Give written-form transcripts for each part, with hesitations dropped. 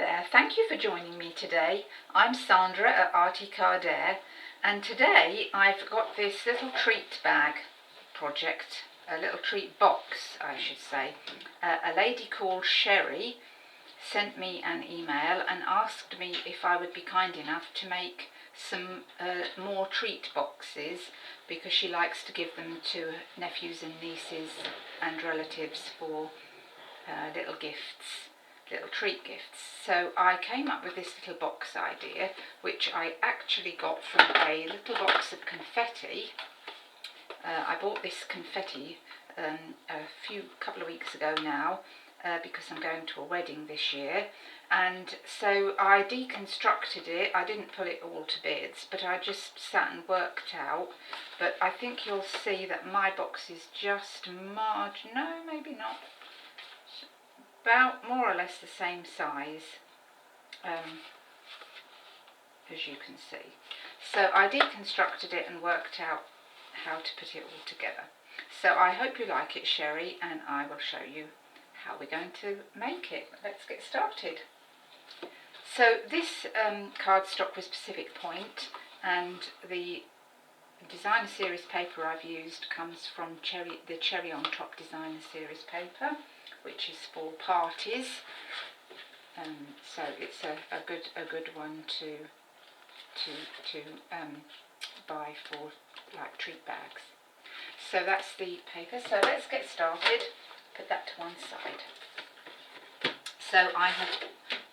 there, thank you for joining me today. I'm Sandra at SandraR, and today I've got this little treat bag project, a little treat box I should say. A lady called Sherry sent me an email and asked me if I would be kind enough to make some more treat boxes, because she likes to give them to nephews and nieces and relatives for little gifts. Little treat gifts. So I came up with this little box idea, which I actually got from a little box of confetti. I bought this confetti a couple of weeks ago now, because I'm going to a wedding this year, and so I deconstructed it. I didn't pull it all to bits, but I just sat and worked out. But I think you'll see that my box is just maybe not, about more or less the same size as you can see. So I deconstructed it and worked out how to put it all together. So I hope you like it, Sherry, and I will show you how we're going to make it. Let's get started. So this cardstock was Pacific Point, and the designer series paper I've used comes from the Cherry on Top designer series paper, which is for parties, so it's a good one to buy for like treat bags. So that's the paper. So let's get started. Put that to one side. So I have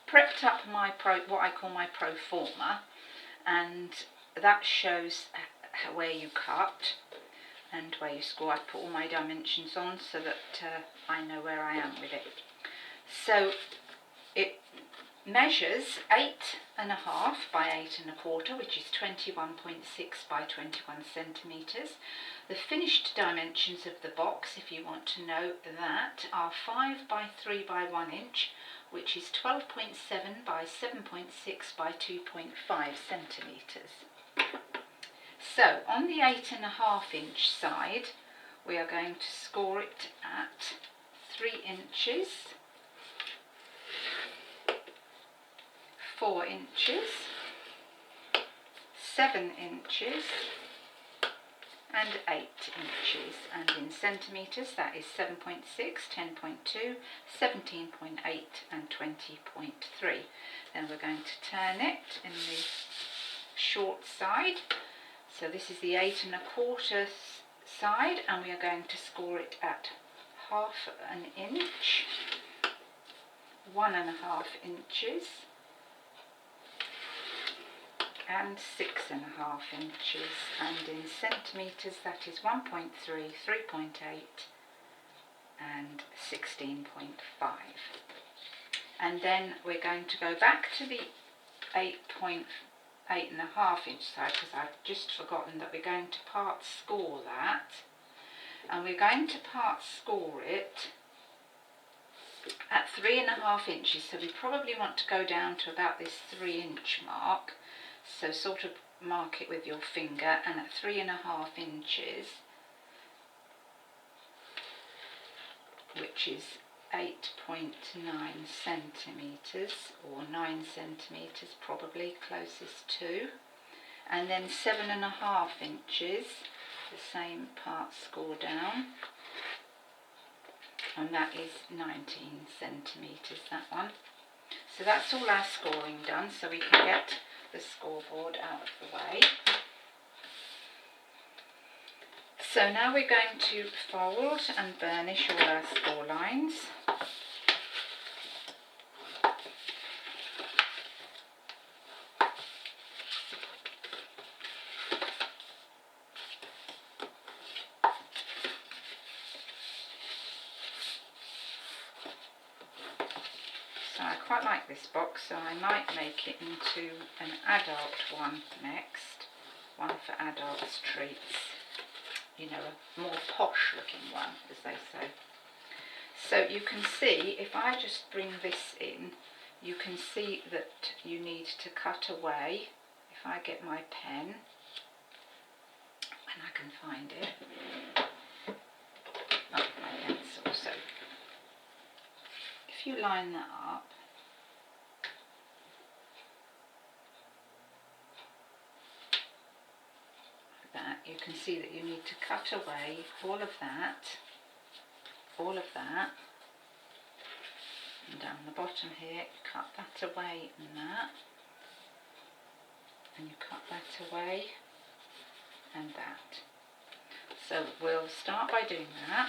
prepped up my what I call my pro forma, and that shows where you cut and where you score. I've put all my dimensions on so that I know where I am with it. So it measures 8.5 by 8.25, which is 21.6 by 21 centimetres. The finished dimensions of the box, if you want to know that, are 5 by 3 by 1 inch, which is 12.7 by 7.6 by 2.5 centimetres. So on the 8.5 inch side, we are going to score it at 3 inches, 4 inches, 7 inches and 8 inches, and in centimetres that is 7.6, 10.2, 17.8 and 20.3. Then we're going to turn it in the short side. So this is the 8.25 side, and we are going to score it at 1/2 inch, 1.5 inches and 6.5 inches, and in centimetres that is 1.3, 3.8 and 16.5. And then we're going to go back to the 8.5 inch side, because I've just forgotten that we're going to part score that, and we're going to part score it at 3.5 inches. So we probably want to go down to about this 3 inch mark, so sort of mark it with your finger, and at 3.5 inches, which is 8.9 centimetres, or 9 centimetres probably closest to, and then 7.5 inches, the same part score down, and that is 19 centimetres, that one. So that's all our scoring done, so we can get the scoreboard out of the way. So now we're going to fold and burnish all our score lines. So I quite like this box, so I might make it into an adult one next, one for adults' treats. You know, a more posh looking one, as they say. So you can see, if I just bring this in, you can see that you need to cut away. If I get my pen, and I can find it, oh, my pencil. So if you line that up, can see that you need to cut away all of that, and down the bottom here, you cut that away and that, and you cut that away and that. So we'll start by doing that.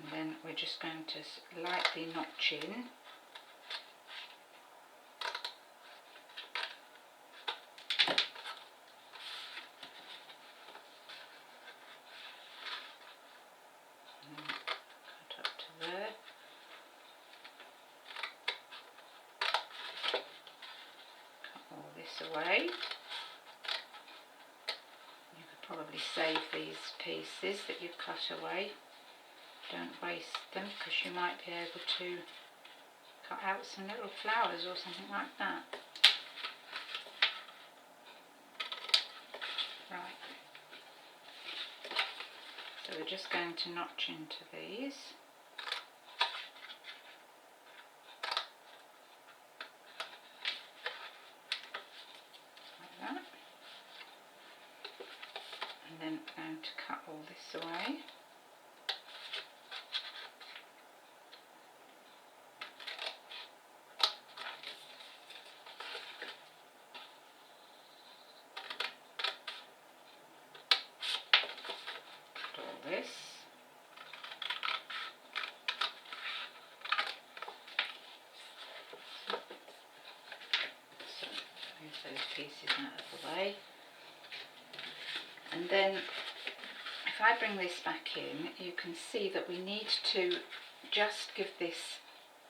And then we're just going to lightly notch in. Cut up to there. Cut all this away. You could probably save these pieces that you've cut away. Don't waste them, because you might be able to cut out some little flowers or something like that. Right. So we're just going to notch into these. Like that. And then we're going to cut all this away. This. So move those pieces out of the way, and then if I bring this back in, you can see that we need to just give this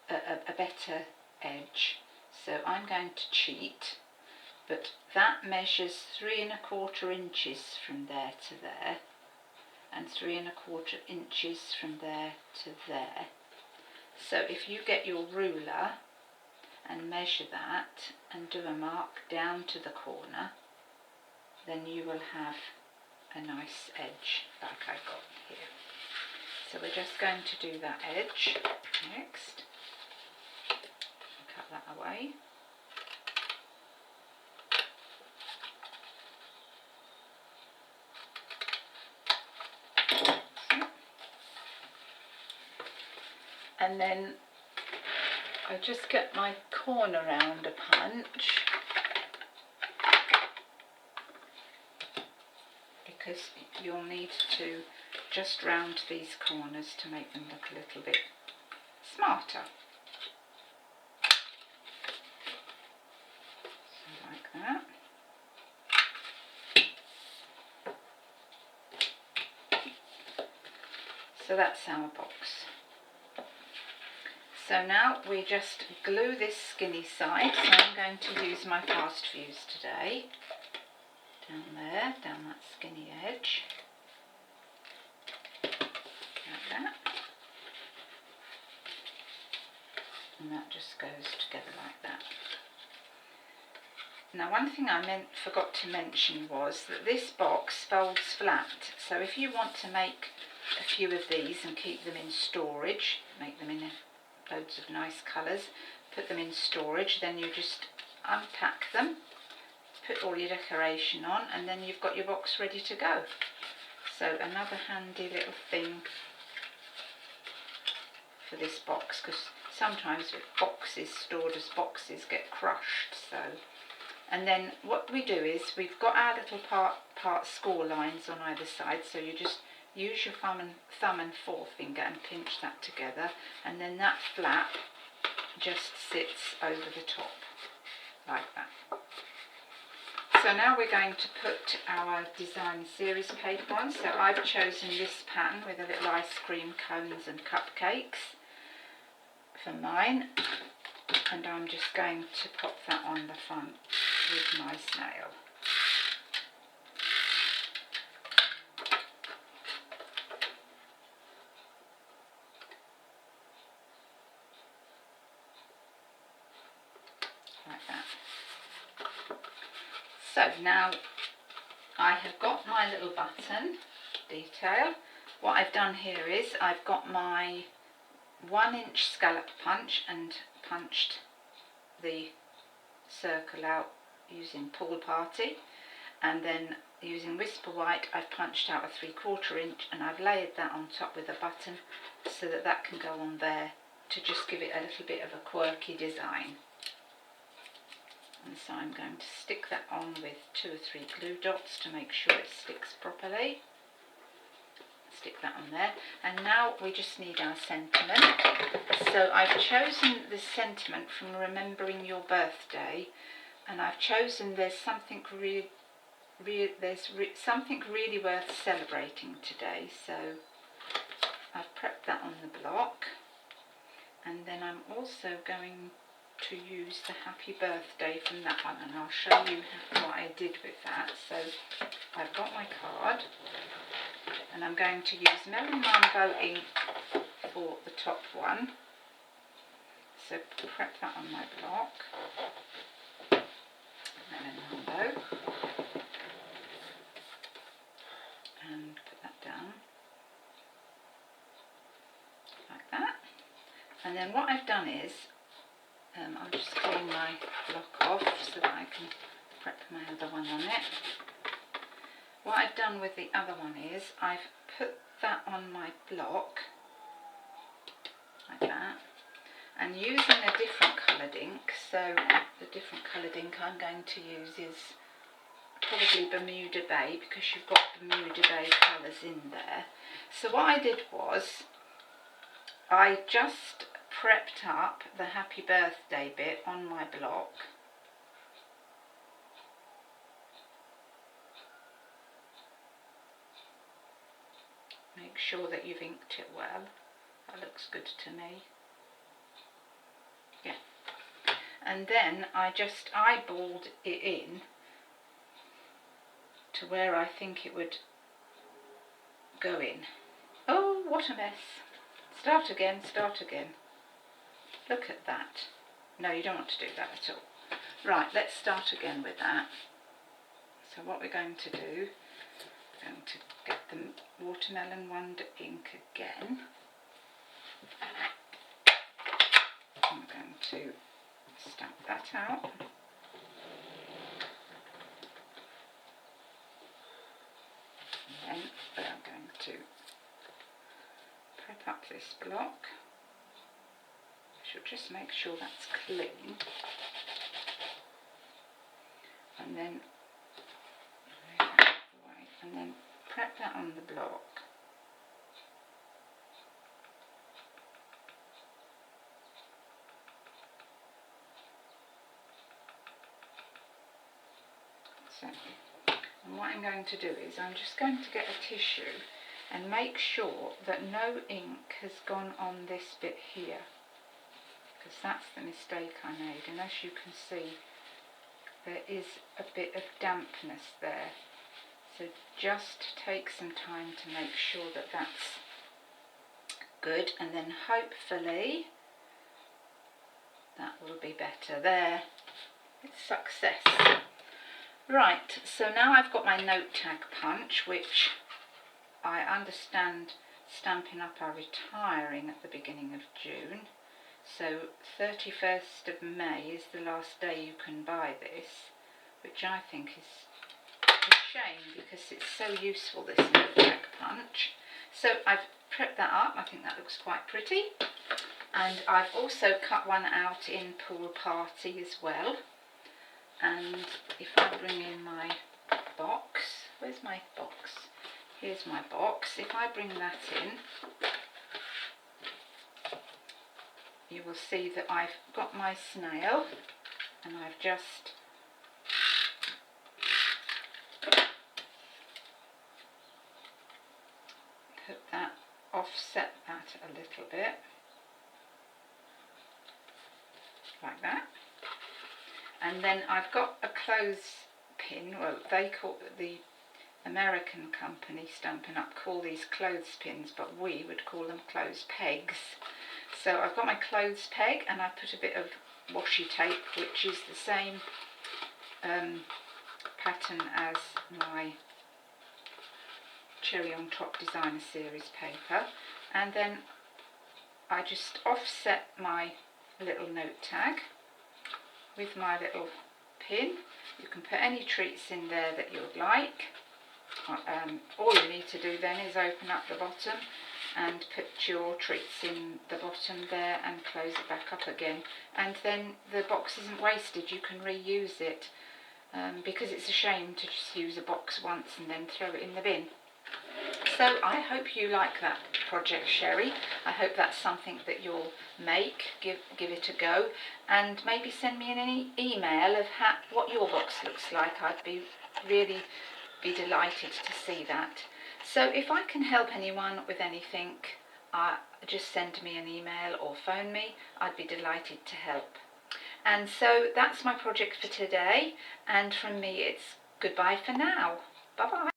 a better edge. So I'm going to cheat, but that measures 3¼ inches from there to there, and 3¼ inches from there to there. So if you get your ruler and measure that and do a mark down to the corner, then you will have a nice edge like I've got here. So we're just going to do that edge next. Cut that away. And then I just get my corner rounder punch, because you'll need to just round these corners to make them look a little bit smarter. So like that. So that's our box. So now we just glue this skinny side, so I'm going to use my fast fuse today. Down there, down that skinny edge. Like that. And that just goes together like that. Now one thing I forgot to mention was that this box folds flat, so if you want to make a few of these and keep them in storage, make them in loads of nice colours, put them in storage, then you just unpack them, put all your decoration on, and then you've got your box ready to go. So another handy little thing for this box, because sometimes boxes stored as boxes get crushed. So, and then what we do is we've got our little part score lines on either side, so you just use your thumb and forefinger and pinch that together, and then that flap just sits over the top like that. So now we're going to put our design series paper on. So I've chosen this pattern with a little ice cream cones and cupcakes for mine, and I'm just going to pop that on the front with my snail. Like that. So now I have got my little button detail. What I've done here is I've got my 1-inch scallop punch and punched the circle out using Pool Party, and then using Whisper White I've punched out a 3/4 inch and I've layered that on top with a button so that that can go on there to just give it a little bit of a quirky design. And so I'm going to stick that on with 2 or 3 glue dots to make sure it sticks properly. Stick that on there, and now we just need our sentiment. So I've chosen the sentiment from Remembering Your Birthday, and I've chosen there's something really worth celebrating today. So I've prepped that on the block, and then I'm also going to use the Happy Birthday from that one, and I'll show you what I did with that. So I've got my card, and I'm going to use Melon Mambo ink for the top one. So prep that on my block. Melon Mambo. And put that down. Like that. And then what I've done is, I'll just clean my block off so that I can prep my other one on it. What I've done with the other one is I've put that on my block like that, and using a different coloured ink. So the different coloured ink I'm going to use is probably Bermuda Bay, because you've got Bermuda Bay colours in there. So what I did was I just prepped up the Happy Birthday bit on my block. Make sure that you've inked it well. That looks good to me. Yeah. And then I just eyeballed it in to where I think it would go in. Oh, what a mess. Start again, start again. Look at that. No, you don't want to do that at all. Right, let's start again with that. So what we're going to do, I'm going to get the Watermelon Wonder ink again. I'm going to stamp that out. And then we are going to prep up this block. I should just make sure that's clean. And then prep that on the block. So, and what I'm going to do is I'm just going to get a tissue and make sure that no ink has gone on this bit here, because that's the mistake I made, and as you can see there is a bit of dampness there. So just take some time to make sure that that's good, and then hopefully that will be better. There, it's success. Right, so now I've got my note tag punch, which I understand Stampin' Up are retiring at the beginning of June. So 31st of May is the last day you can buy this, which I think is a shame because it's so useful, this note tag punch. So I've prepped that up. I think that looks quite pretty. And I've also cut one out in Pool Party as well. And if I bring in my box, where's my box? Here's my box. If I bring that in, you will see that I've got my snail, and I've just put that, offset that a little bit, like that. And then I've got a clothespin. Well, they call the American company Stampin' Up call these clothespins, but we would call them clothes pegs. So I've got my clothes peg, and I put a bit of washi tape, which is the same pattern as my Cherry on Top Designer Series paper, and then I just offset my little note tag with my little pin. You can put any treats in there that you would like. All you need to do then is open up the bottom and put your treats in the bottom there and close it back up again, and then the box isn't wasted. You can reuse it, because it's a shame to just use a box once and then throw it in the bin. So I hope you like that project, Sherry. I hope that's something that you'll make, give it a go, and maybe send me an email of what your box looks like. I'd really be delighted to see that. So if I can help anyone with anything, just send me an email or phone me. I'd be delighted to help. And so that's my project for today, and from me it's goodbye for now. Bye bye.